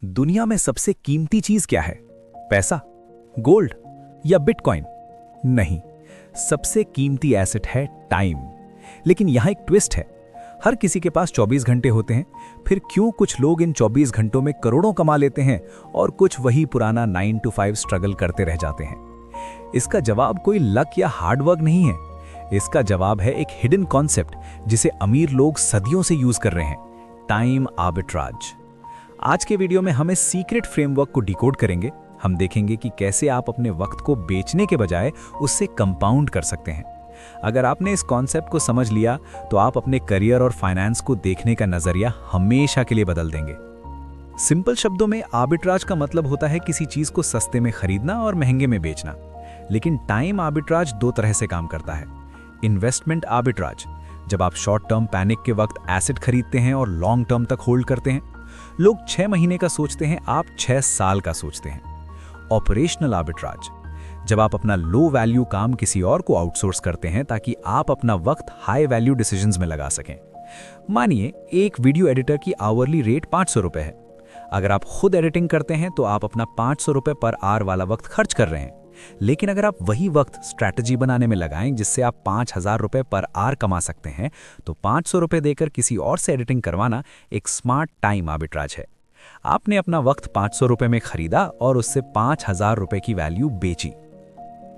दुनिया में सबसे कीमती चीज क्या है? पैसा, गोल्ड या बिटकॉइन? नहीं, सबसे कीमती एसेट है टाइम। लेकिन यहां एक ट्विस्ट है। हर किसी के पास 24 घंटे होते हैं, फिर क्यों कुछ लोग इन 24 घंटों में करोड़ों कमा लेते हैं और कुछ वही पुराना 9 to 5 स्ट्रगल करते रह जाते हैं? इसका जवाब कोई लक या हार्डवर्क नहीं है। इसका जवाब है एक हिडन कॉन्सेप्ट जिसे अमीर लोग सदियों से यूज कर रहे हैं, टाइम आर्बिट्राज। आज के वीडियो में हम इस सीक्रेट फ्रेमवर्क को डिकोड करेंगे। हम देखेंगे कि कैसे आप अपने वक्त को बेचने के बजाय उससे कंपाउंड कर सकते हैं। अगर आपने इस कॉन्सेप्ट को समझ लिया तो आप अपने करियर और फाइनेंस को देखने का नजरिया हमेशा के लिए बदल देंगे। सिंपल शब्दों में आर्बिट्राज का मतलब होता है किसी चीज को सस्ते में खरीदना और महंगे में बेचना। लेकिन टाइम आर्बिट्राज दो तरह से काम करता है। इन्वेस्टमेंट आर्बिट्राज, जब आप शॉर्ट टर्म पैनिक के वक्त एसेट खरीदते हैं और लॉन्ग टर्म तक होल्ड करते हैं। लोग 6 महीने का सोचते हैं, आप 6 साल का सोचते हैं। ऑपरेशनल आर्बिट्राज, जब आप अपना लो वैल्यू काम किसी और को आउटसोर्स करते हैं ताकि आप अपना वक्त हाई वैल्यू डिसीजंस में लगा सकें। मानिए एक वीडियो एडिटर की आवरली रेट 500 रुपए है। अगर आप खुद एडिटिंग करते हैं तो आप अपना 500 रुपए पर आवर वाला वक्त खर्च कर रहे हैं। लेकिन अगर आप वही वक्त स्ट्रैटेजी बनाने में लगाएं जिससे आप 5000 रुपए पर आवर कमा सकते हैं, तो 500 रुपए देकर किसी और से एडिटिंग करवाना एक स्मार्ट टाइम आर्बिट्राज है। आपने अपना वक्त 500 रुपए में खरीदा और उससे 5000 रुपए की वैल्यू बेची।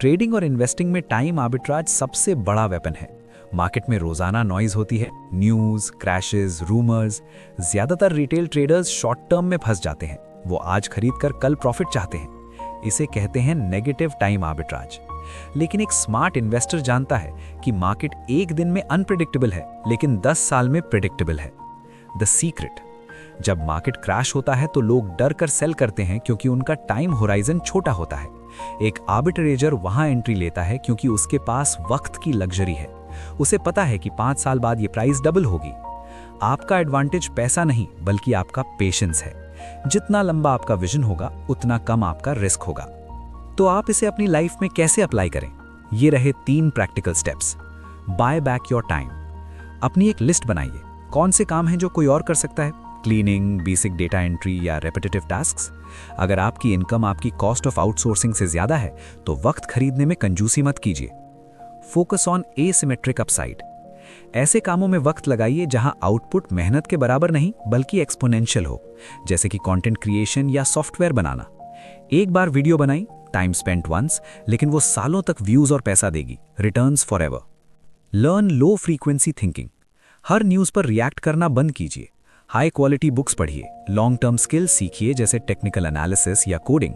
ट्रेडिंग और इन्वेस्टिंग में टाइम आर्बिट्राज सबसे बड़ा वेपन है। मार्केट में रोजाना नॉइज होती है, न्यूज, क्रैशेस, रूमर्स। ज्यादातर रिटेल ट्रेडर्स शॉर्ट टर्म में फंस जाते हैं। वो आज खरीदकर कल प्रॉफिट चाहते हैं। इसे कहते हैं नेगेटिव टाइम आर्बिट्राज। लेकिन एक स्मार्ट इन्वेस्टर जानता है कि मार्केट एक दिन में अनप्रेडिक्टेबल है, लेकिन 10 साल में प्रेडिक्टेबल है। द सीक्रेट, जब मार्केट क्रैश होता है तो लोग डर कर सेल करते हैं क्योंकि उनका टाइम होराइजन छोटा होता है। एक आर्बिट्रेजर वहां एंट्री लेता है क्योंकि उसके पास वक्त की लग्जरी है। उसे पता है कि 5 साल बाद ये प्राइस डबल होगी। आपका एडवांटेज पैसा नहीं बल्कि आपका पेशेंस है। जितना लंबा आपका विजन होगा उतना कम आपका रिस्क होगा। तो आप इसे अपनी लाइफ में कैसे अप्लाई करें? ये रहे 3 practical steps. Buy back your time. अपनी एक लिस्ट बनाइए, कौन से काम हैं जो कोई और कर सकता है। क्लीनिंग, बेसिक डेटा एंट्री या रेपिटेटिव टास्क्स। अगर आपकी इनकम आपकी कॉस्ट ऑफ आउटसोर्सिंग से ज्यादा है तो वक्त खरीदने में कंजूसी मत कीजिए। Focus on asymmetric upside. ऐसे कामों में वक्त लगाइए जहां आउटपुट मेहनत के बराबर नहीं बल्कि एक्सपोनेंशियल हो, जैसे कि कंटेंट क्रिएशन या सॉफ्टवेयर बनाना। एक बार वीडियो बनाई, टाइम स्पेंट वंस, लेकिन वो सालों तक व्यूज और पैसा देगी। Returns forever. Learn low frequency thinking. हर न्यूज पर रिएक्ट करना बंद कीजिए। हाई क्वालिटी बुक्स पढ़िए, लॉन्ग टर्म स्किल्स सीखिए जैसे टेक्निकल एनालिसिस या कोडिंग।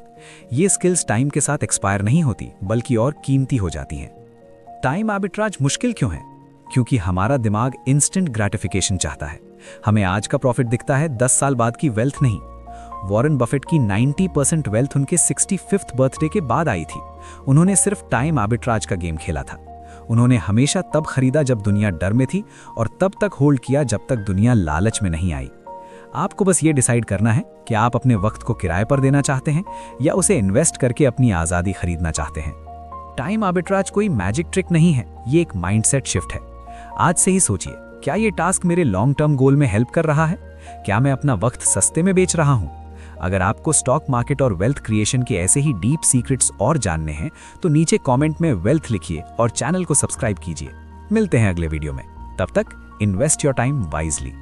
ये स्किल्स टाइम के साथ एक्सपायर नहीं होती बल्कि और कीमती हो जाती हैं। टाइम आर्बिट्राज मुश्किल क्यों है? क्योंकि हमारा दिमाग इंस्टेंट ग्रेटिफिकेशन चाहता है। हमें आज का प्रॉफिट दिखता है, 10 साल बाद की वेल्थ नहीं। वॉरेन बफेट की 90% वेल्थ उनके 65th बर्थडे के बाद आई थी। उन्होंने सिर्फ टाइम आर्बिट्राज का गेम खेला था। उन्होंने हमेशा तब खरीदा जब दुनिया डर में थी और तब तक होल्ड किया जब तक दुनिया लालच में नहीं आई। आपको बस ये डिसाइड करना है कि आप अपने वक्त को किराए पर देना चाहते हैं या उसे इन्वेस्ट करके अपनी आज़ादी खरीदना चाहते हैं। टाइम आर्बिट्राज कोई मैजिक ट्रिक नहीं है, ये एक माइंडसेट शिफ्ट है। आज से ही सोचिए, क्या ये टास्क मेरे लॉन्ग टर्म गोल में हेल्प कर रहा है? क्या मैं अपना वक्त सस्ते में बेच रहा हूं? अगर आपको स्टॉक मार्केट और वेल्थ क्रिएशन के ऐसे ही डीप सीक्रेट्स और जानने हैं तो नीचे कमेंट में वेल्थ लिखिए और चैनल को सब्सक्राइब कीजिए। मिलते हैं अगले वीडियो में। तब तक इन्वेस्ट योर टाइम वाइजली।